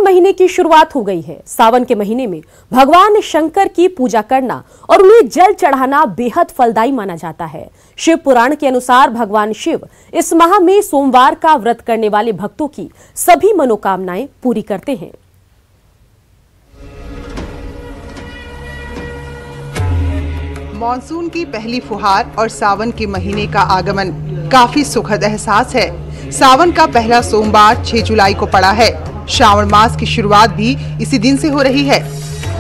महीने की शुरुआत हो गई है। सावन के महीने में भगवान शंकर की पूजा करना और उन्हें जल चढ़ाना बेहद फलदायी माना जाता है। शिव पुराण के अनुसार भगवान शिव इस माह में सोमवार का व्रत करने वाले भक्तों की सभी मनोकामनाएं पूरी करते हैं। मॉनसून की पहली फुहार और सावन के महीने का आगमन काफी सुखद एहसास है। सावन का पहला सोमवार 6 जुलाई को पड़ा है। श्रावण मास की शुरुआत भी इसी दिन से हो रही है।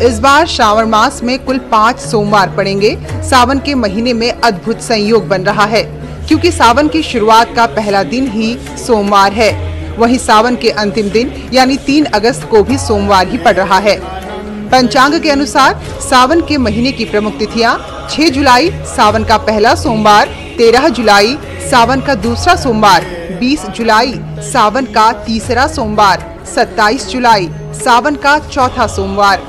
इस बार श्रावण मास में कुल 5 सोमवार पड़ेंगे। सावन के महीने में अद्भुत संयोग बन रहा है क्योंकि सावन की शुरुआत का पहला दिन ही सोमवार है। वहीं सावन के अंतिम दिन यानी 3 अगस्त को भी सोमवार ही पड़ रहा है। पंचांग के अनुसार सावन के महीने की प्रमुख तिथियां 6 जुलाई सावन का पहला सोमवार, 13 जुलाई सावन का दूसरा सोमवार, 20 जुलाई सावन का तीसरा सोमवार, 27 जुलाई सावन का चौथा सोमवार,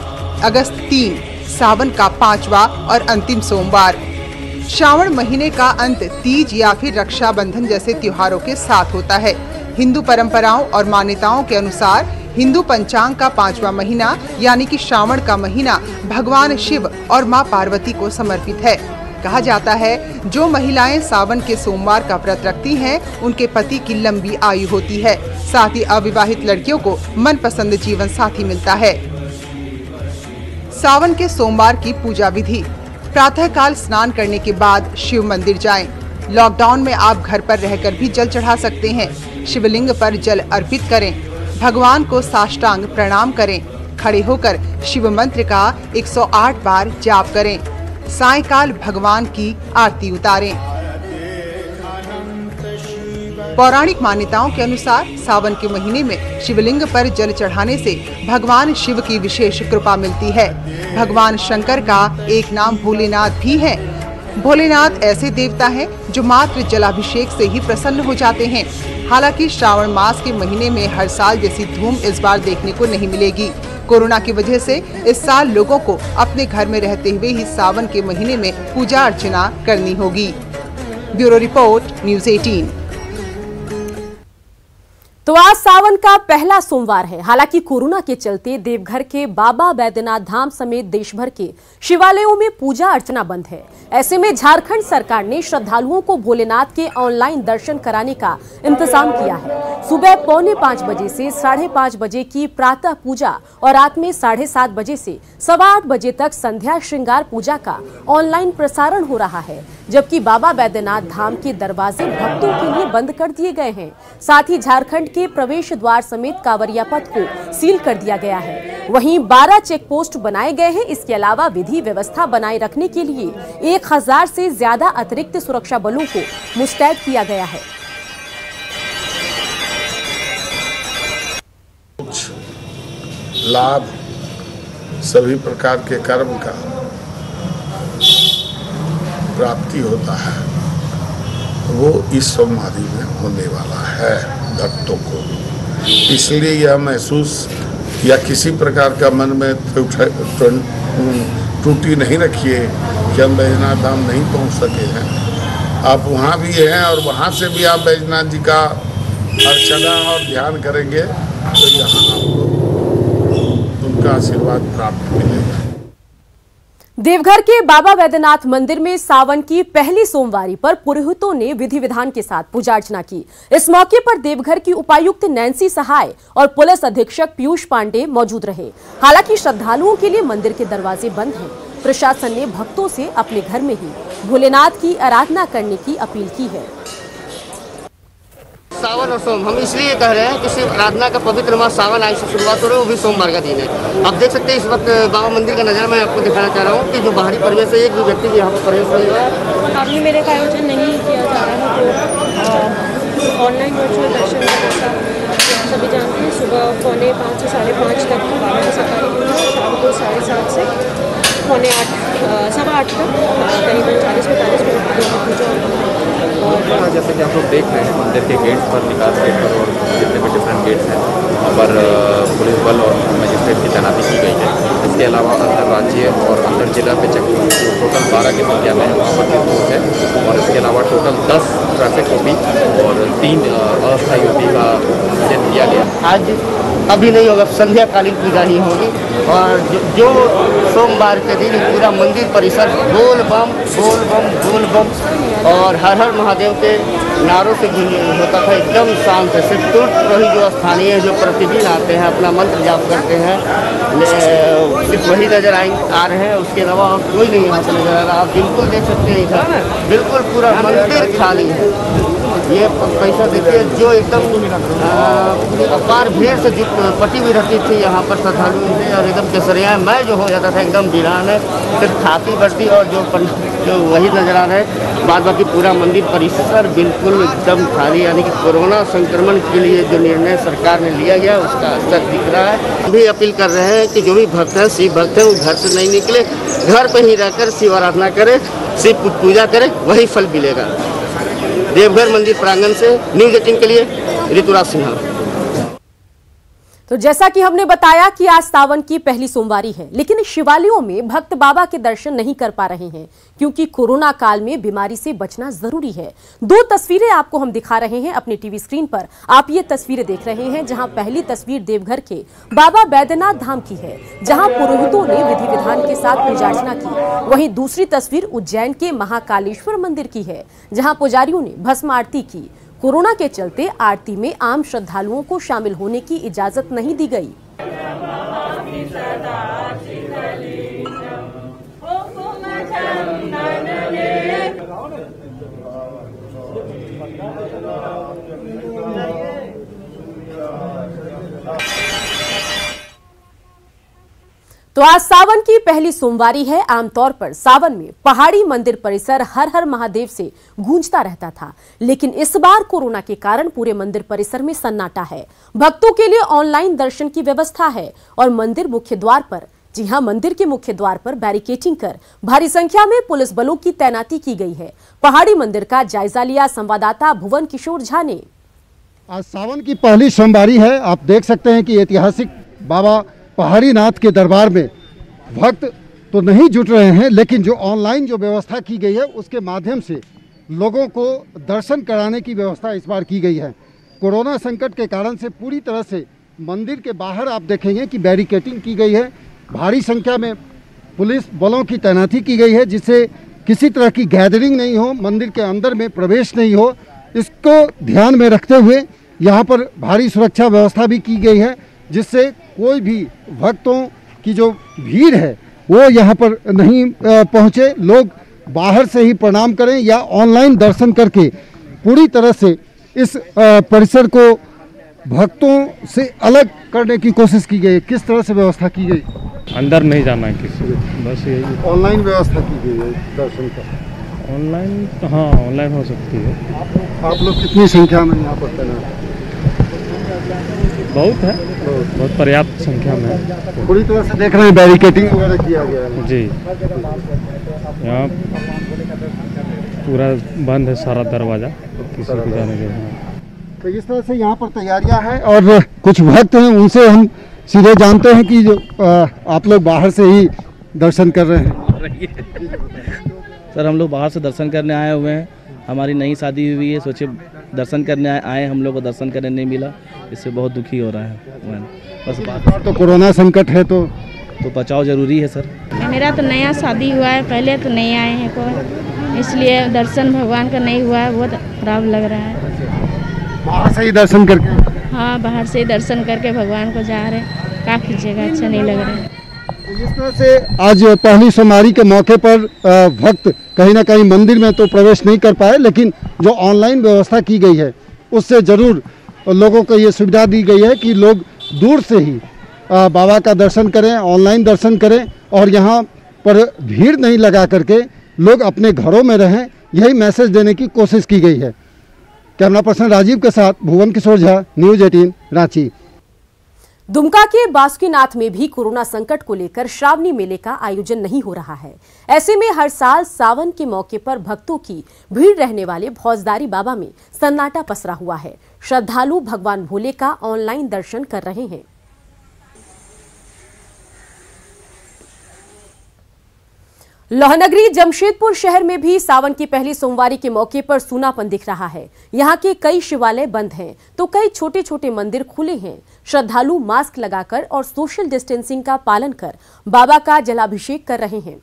अगस्त 3 सावन का 5वां और अंतिम सोमवार। श्रावण महीने का अंत तीज या फिर रक्षाबंधन जैसे त्योहारों के साथ होता है। हिंदू परंपराओं और मान्यताओं के अनुसार हिंदू पंचांग का 5वां महीना यानी कि श्रावण का महीना भगवान शिव और मां पार्वती को समर्पित है। कहा जाता है जो महिलाएं सावन के सोमवार का व्रत रखती हैं उनके पति की लंबी आयु होती है। साथ ही अविवाहित लड़कियों को मनपसंद जीवन साथी मिलता है। सावन के सोमवार की पूजा विधि। प्रातःकाल स्नान करने के बाद शिव मंदिर जाएं। लॉकडाउन में आप घर पर रहकर भी जल चढ़ा सकते हैं। शिवलिंग पर जल अर्पित करें। भगवान को साष्टांग प्रणाम करें। खड़े होकर शिव मंत्र का 108 बार जाप करें। सायंकाल भगवान की आरती उतारें। पौराणिक मान्यताओं के अनुसार सावन के महीने में शिवलिंग पर जल चढ़ाने से भगवान शिव की विशेष कृपा मिलती है। भगवान शंकर का एक नाम भोलेनाथ भी है। भोलेनाथ ऐसे देवता हैं जो मात्र जलाभिषेक से ही प्रसन्न हो जाते हैं। हालांकि श्रावण मास के महीने में हर साल जैसी धूम इस बार देखने को नहीं मिलेगी। कोरोना की वजह से इस साल लोगों को अपने घर में रहते हुए ही सावन के महीने में पूजा अर्चना करनी होगी। Bureau report, news 18। तो आज सावन का पहला सोमवार है। हालांकि कोरोना के चलते देवघर के बाबा बैद्यनाथ धाम समेत देश भर के शिवालयों में पूजा अर्चना बंद है। ऐसे में झारखंड सरकार ने श्रद्धालुओं को भोलेनाथ के ऑनलाइन दर्शन कराने का इंतजाम किया है। सुबह 4:45 बजे से 5:30 बजे की प्रातः पूजा और रात में 7:30 बजे से 8:15 बजे तक संध्या श्रृंगार पूजा का ऑनलाइन प्रसारण हो रहा है। जबकि बाबा बैद्यनाथ धाम के दरवाजे भक्तों के लिए बंद कर दिए गए हैं। साथ ही झारखंड के प्रवेश द्वार समेत कांवरिया पथ को सील कर दिया गया है। वहीं 12 चेक पोस्ट बनाए गए हैं। इसके अलावा विधि व्यवस्था बनाए रखने के लिए 1000 से ज्यादा अतिरिक्त सुरक्षा बलों को मुस्तैद किया गया है। लाभ सभी प्रकार के कर्म का प्राप्ति होता है वो इस सोमवारी में होने वाला है भक्तों को। इसलिए यह महसूस या किसी प्रकार का मन में त्रुटि नहीं रखिए कि हम बैजनाथ धाम नहीं पहुंच सके हैं। आप वहाँ भी हैं और वहाँ से भी आप बैजनाथ जी का अर्चना और ध्यान करेंगे तो यहाँ आपको उनका आशीर्वाद प्राप्त मिलेगा। देवघर के बाबा बैद्यनाथ मंदिर में सावन की पहली सोमवारी पर पुरोहितों ने विधि विधान के साथ पूजा अर्चना की। इस मौके पर देवघर की उपायुक्त नैन्सी सहाय और पुलिस अधीक्षक पीयूष पांडे मौजूद रहे। हालांकि श्रद्धालुओं के लिए मंदिर के दरवाजे बंद हैं। प्रशासन ने भक्तों से अपने घर में ही भोलेनाथ की आराधना करने की अपील की है। सावन और सोम हम इसलिए कह रहे हैं कि सिर्फ आराधना का पवित्र मास सावन आज से शुरुआत हो रही है, वो भी सोमवार का दिन है। आप देख सकते हैं इस वक्त बाबा मंदिर का नज़ारा मैं आपको दिखाना चाह रहा हूँ कि जो बाहरी परिवेश से एक भी व्यक्ति यहाँ पर प्रवेश नहीं हुआ है। अभी मेरे का आयोजन नहीं किया जा रहा है तो ऑनलाइन वर्चुअल दर्शन व्यवस्था सभी जानते हैं। सुबह 4:45 से 5:30 तक बाबा की सरकारी पूजा, शाम को 7:30 से 7:45 तक करीबन 40-45 मिनट की पूजा। और जैसे कि आप लोग देख रहे हैं मंदिर के गेट्स पर, निकास गेट पर और जितने भी डिफरेंट गेट्स हैं वहाँ पर पुलिस बल और मजिस्ट्रेट की तैनाती की गई है। इसके अलावा अंतर राज्य और अंतर जिला पे चेक पोस्ट टोटल 12 की संख्या में वहाँ पर चेक पोस्ट है और इसके अलावा टोटल 10 ट्रैफिक को भी और 3 अस्थायी योगी का आयोजन किया गया। आज अभी नहीं होगा, संध्याकालीन पूजा ही होगी और जो सोमवार के दिन पूरा मंदिर परिसर बोल बम बोल बम बोल बम और हर हर महादेव के नारों से होता था। एकदम शांत है। सिर्फ वही जो स्थानीय जो प्रतिदिन आते हैं अपना मंत्र जाप करते हैं, सिर्फ वही नजर आ रहे हैं। उसके अलावा और कोई नहीं यहाँ पर नजर आ रहा। आप बिल्कुल देख सकते हैं इधर बिल्कुल पूरा मंदिर खाली है। ये पैसा देखिए जो एकदम अपार भीड़ से पटी हुई रहती थी यहाँ पर श्रद्धालु से और एकदम केसरिया मैं जो हो जाता था एकदम वीरान है। सिर्फ खाती बढ़ती और जो वही नजर आ रहा है। बाद बाकी पूरा मंदिर परिसर बिल्कुल एकदम खाली, यानी कि कोरोना संक्रमण के लिए जो निर्णय सरकार ने लिया गया उसका असर दिख रहा है। भी अपील कर रहे हैं कि जो भी भक्त हैं, शिव भक्त हैं, वो घर से नहीं निकले, घर पर ही रहकर शिव आराधना करें, शिव पूजा करें, वही फल मिलेगा। देवघर मंदिर प्रांगण से न्यूज़ 18 के लिए ऋतुराज सिन्हा। तो जैसा कि हमने बताया कि आज सावन की पहली सोमवारी है, लेकिन शिवालयों में भक्त बाबा के दर्शन नहीं कर पा रहे हैं क्योंकि कोरोना काल में बीमारी से बचना जरूरी है। 2 तस्वीरें आपको हम दिखा रहे हैं अपने टीवी स्क्रीन पर। आप ये तस्वीरें देख रहे हैं, जहां पहली तस्वीर देवघर के बाबा बैद्यनाथ धाम की है, जहां पुरोहितों ने विधि विधान के साथ पूजा अर्चना की। वहीं दूसरी तस्वीर उज्जैन के महाकालेश्वर मंदिर की है, जहां पुजारियों ने भस्म आरती की। कोरोना के चलते आरती में आम श्रद्धालुओं को शामिल होने की इजाजत नहीं दी गई। तो आज सावन की पहली सोमवारी है। आमतौर पर सावन में पहाड़ी मंदिर परिसर हर हर महादेव से गूंजता रहता था, लेकिन इस बार कोरोना के कारण पूरे मंदिर परिसर में सन्नाटा है। भक्तों के लिए ऑनलाइन दर्शन की व्यवस्था है और मंदिर मुख्य द्वार पर, जी हां, मंदिर के मुख्य द्वार पर बैरिकेडिंग कर भारी संख्या में पुलिस बलों की तैनाती की गई है। पहाड़ी मंदिर का जायजा लिया संवाददाता भुवन किशोर झा ने। आज सावन की पहली सोमवारी है। आप देख सकते हैं कि ऐतिहासिक बाबा पहाड़ी नाथ के दरबार में भक्त तो नहीं जुट रहे हैं, लेकिन जो ऑनलाइन जो व्यवस्था की गई है उसके माध्यम से लोगों को दर्शन कराने की व्यवस्था इस बार की गई है। कोरोना संकट के कारण से पूरी तरह से मंदिर के बाहर आप देखेंगे कि बैरिकेडिंग की गई है। भारी संख्या में पुलिस बलों की तैनाती की गई है, जिससे किसी तरह की गैदरिंग नहीं हो, मंदिर के अंदर में प्रवेश नहीं हो। इसको ध्यान में रखते हुए यहाँ पर भारी सुरक्षा व्यवस्था भी की गई है, जिससे कोई भी भक्तों की जो भीड़ है वो यहाँ पर नहीं पहुँचे। लोग बाहर से ही प्रणाम करें या ऑनलाइन दर्शन करके पूरी तरह से इस परिसर को भक्तों से अलग करने की कोशिश की गई। किस तरह से व्यवस्था की गई? अंदर नहीं जाना है किसी को, बस यही ऑनलाइन व्यवस्था की गई है दर्शन का। ऑनलाइन, हाँ ऑनलाइन हो सकती है। आप लोग कितनी संख्या में यहाँ पर तैनात? बहुत है, बहुत पर्याप्त संख्या में है। पूरी तरह से देख रहे हैं बैरिकेडिंग वगैरह किया गया है जी। यहाँ पूरा बंद है सारा दरवाज़ा, किसी को जाने के लिए। तो इस तरह से यहाँ पर तैयारियां हैं और कुछ भक्त हैं, उनसे हम सीधे जानते हैं कि जो आप लोग बाहर से ही दर्शन कर रहे हैं। सर हम लोग बाहर से दर्शन करने आए हुए हैं। हमारी नई शादी हुई है, सोचे दर्शन करने आए, हम लोग को दर्शन करने नहीं मिला, इससे बहुत दुखी हो रहा है। बस बात तो कोरोना संकट है तो बचाव जरूरी है सर। मेरा तो नया शादी हुआ है, पहले तो नहीं आए हैं कोई, इसलिए दर्शन भगवान का नहीं हुआ है, बहुत खराब लग रहा है। बाहर से ही दर्शन करके? हाँ, बाहर से ही दर्शन करके भगवान को जा रहे, क्या कीजिएगा, अच्छा नहीं लग रहा है। इस तरह से आज पहली सोमवारी के मौके पर भक्त कहीं ना कहीं मंदिर में तो प्रवेश नहीं कर पाए, लेकिन जो ऑनलाइन व्यवस्था की गई है उससे ज़रूर लोगों को ये सुविधा दी गई है कि लोग दूर से ही बाबा का दर्शन करें, ऑनलाइन दर्शन करें और यहाँ पर भीड़ नहीं लगा करके लोग अपने घरों में रहें। यही मैसेज देने की कोशिश की गई है। कैमरा पर्सन राजीव के साथ भुवन किशोर झा, न्यूज़ 18 रांची। दुमका के बासुकीनाथ में भी कोरोना संकट को लेकर श्रावणी मेले का आयोजन नहीं हो रहा है। ऐसे में हर साल सावन के मौके पर भक्तों की भीड़ रहने वाले फौजदारी बाबा में सन्नाटा पसरा हुआ है। श्रद्धालु भगवान भोले का ऑनलाइन दर्शन कर रहे हैं। लोहनगरी जमशेदपुर शहर में भी सावन की पहली सोमवारी के मौके पर सूनापन दिख रहा है। यहाँ के कई शिवालय बंद हैं, तो कई छोटे छोटे मंदिर खुले हैं। श्रद्धालु मास्क लगाकर और सोशल डिस्टेंसिंग का पालन कर बाबा का जलाभिषेक कर रहे हैं।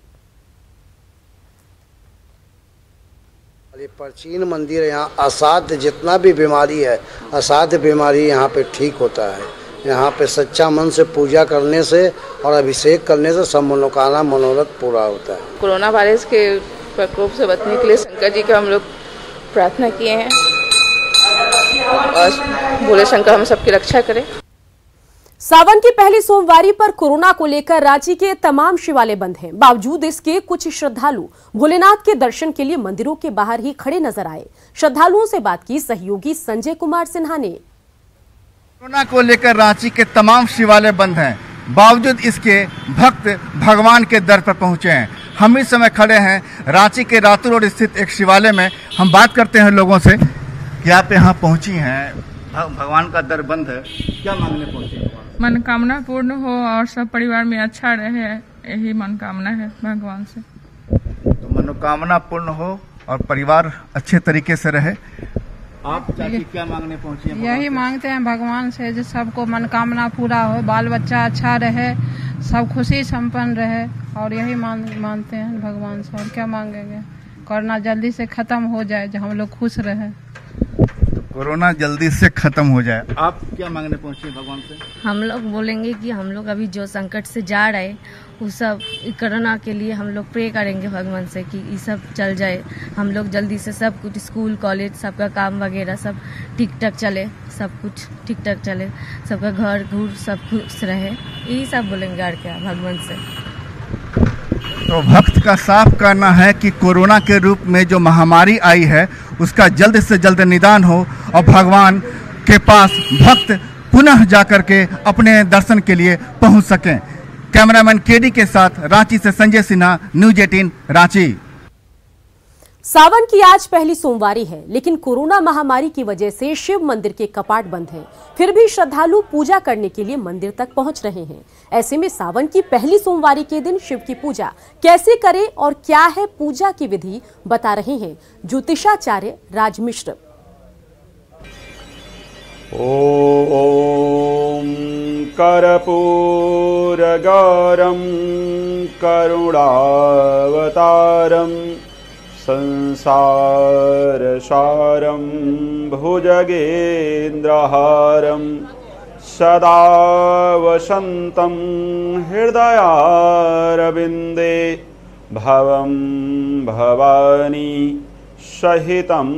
ये प्राचीन मंदिर है। यहाँ असाध्य जितना भी बीमारी है, असाध्य बीमारी यहाँ पे ठीक होता है। यहाँ पे सच्चा मन से पूजा करने से और अभिषेक करने से सब मनोकामना मनोरथ पूरा होता है। कोरोना वायरस के प्रकोप से बचने के लिए शंकर जी का हम लोग प्रार्थना किए हैं और भोले शंकर हम सबकी रक्षा करें। सावन की पहली सोमवारी पर कोरोना को लेकर रांची के तमाम शिवालय बंद हैं। बावजूद इसके कुछ श्रद्धालु भोलेनाथ के दर्शन के लिए मंदिरों के बाहर ही खड़े नजर आए। श्रद्धालुओं से बात की सहयोगी संजय कुमार सिन्हा ने। कोरोना को लेकर रांची के तमाम शिवालय बंद हैं। बावजूद इसके भक्त भगवान के दर पर पहुंचे हैं। हम इस समय खड़े हैं रांची के रातू रोड स्थित एक शिवालय में। हम बात करते हैं लोगों से कि आप यहाँ पहुंची हैं, भगवान का दर बंद है, क्या मांगने पहुंची हैं? मनोकामना पूर्ण हो और सब परिवार में अच्छा रहे, यही मनोकामना है भगवान से। तो मनोकामना पूर्ण हो और परिवार अच्छे तरीके से रहे। आप चाची क्या मांगने पहुंची हैं? यही मांगते हैं भगवान से जो सबको मनोकामना पूरा हो, बाल बच्चा अच्छा रहे, सब खुशी संपन्न रहे और यही मानते हैं भगवान से। और क्या मांगेंगे? कोरोना जल्दी से खत्म हो जाए, जो हम लोग खुश रहे। कोरोना जल्दी से खत्म हो जाए। आप क्या मांगने पहुंचे भगवान से? हम लोग बोलेंगे कि हम लोग अभी जो संकट से जा रहे वो सब कोरोना के लिए हम लोग प्रे करेंगे भगवान से कि ये सब चल जाए। हम लोग जल्दी से सब कुछ स्कूल कॉलेज सबका काम वगैरह सब ठीक ठाक चले, सब कुछ ठीक ठाक चले, सबका घर घूर सब खुश रहे, यही सब बोलेंगे और क्या भगवान से। तो भक्त का साफ कहना है कि कोरोना के रूप में जो महामारी आई है उसका जल्द से जल्द निदान हो और भगवान के पास भक्त पुनः जाकर के अपने दर्शन के लिए पहुंच सकें। कैमरामैन केडी के साथ रांची से संजय सिन्हा, न्यूज 18 रांची। सावन की आज पहली सोमवारी है, लेकिन कोरोना महामारी की वजह से शिव मंदिर के कपाट बंद हैं। फिर भी श्रद्धालु पूजा करने के लिए मंदिर तक पहुंच रहे हैं। ऐसे में सावन की पहली सोमवारी के दिन शिव की पूजा कैसे करें और क्या है पूजा की विधि, बता रहे हैं ज्योतिषाचार्य राज मिश्र। ओम कर्पूर गौरम करुणावतारम संसार सारम भुजगेन्द्रहारम सदा वसन्तं हृदयारविन्दे भवं भवानी सहितं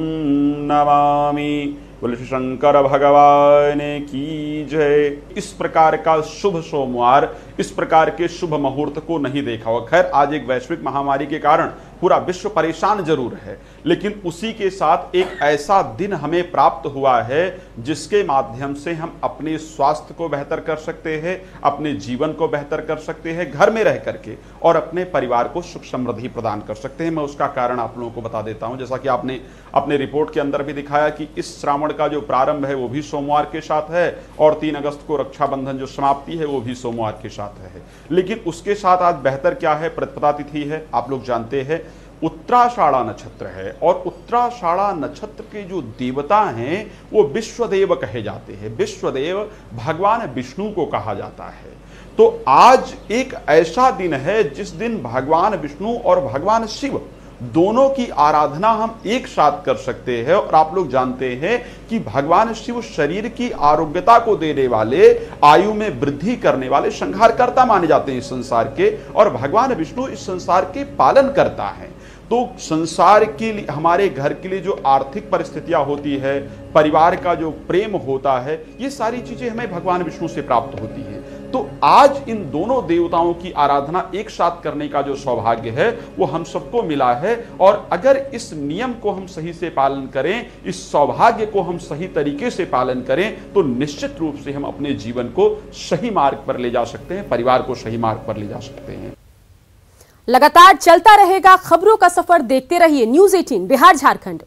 नमामि। बोले श्री शंकर भगवान की जय। इस प्रकार का शुभ सोमवार, इस प्रकार के शुभ मुहूर्त को नहीं देखा हुआ। खैर, आज एक वैश्विक महामारी के कारण पूरा विश्व परेशान जरूर है, लेकिन उसी के साथ एक ऐसा दिन हमें प्राप्त हुआ है जिसके माध्यम से हम अपने स्वास्थ्य को बेहतर कर सकते हैं, अपने जीवन को बेहतर कर सकते हैं, घर में रह करके, और अपने परिवार को सुख समृद्धि प्रदान कर सकते हैं। मैं उसका कारण आप लोगों को बता देता हूं। जैसा कि आपने अपने रिपोर्ट के अंदर भी दिखाया कि इस श्रावण का जो प्रारंभ है वो भी सोमवार के साथ है और 3 अगस्त को रक्षाबंधन जो समाप्ति है वो भी सोमवार के साथ है। लेकिन उसके साथ आज बेहतर क्या है, प्रतिपदा तिथि है, आप लोग जानते हैं, उत्तराषाढ़ा नक्षत्र है और उत्तराषाढ़ा नक्षत्र के जो देवता हैं वो विश्वदेव कहे जाते हैं। विश्वदेव भगवान विष्णु को कहा जाता है। तो आज एक ऐसा दिन है जिस दिन भगवान विष्णु और भगवान शिव दोनों की आराधना हम एक साथ कर सकते हैं। और आप लोग जानते हैं कि भगवान शिव शरीर की आरोग्यता को देने वाले, आयु में वृद्धि करने वाले संहारकर्ता माने जाते हैं इस संसार के, और भगवान विष्णु इस संसार के पालन करता है। तो संसार के लिए, हमारे घर के लिए जो आर्थिक परिस्थितियां होती है, परिवार का जो प्रेम होता है, ये सारी चीजें हमें भगवान विष्णु से प्राप्त होती हैं। तो आज इन दोनों देवताओं की आराधना एक साथ करने का जो सौभाग्य है वो हम सबको मिला है। और अगर इस नियम को हम सही से पालन करें, इस सौभाग्य को हम सही तरीके से पालन करें, तो निश्चित रूप से हम अपने जीवन को सही मार्ग पर ले जा सकते हैं, परिवार को सही मार्ग पर ले जा सकते हैं। लगातार चलता रहेगा खबरों का सफर, देखते रहिए न्यूज 18 बिहार झारखंड।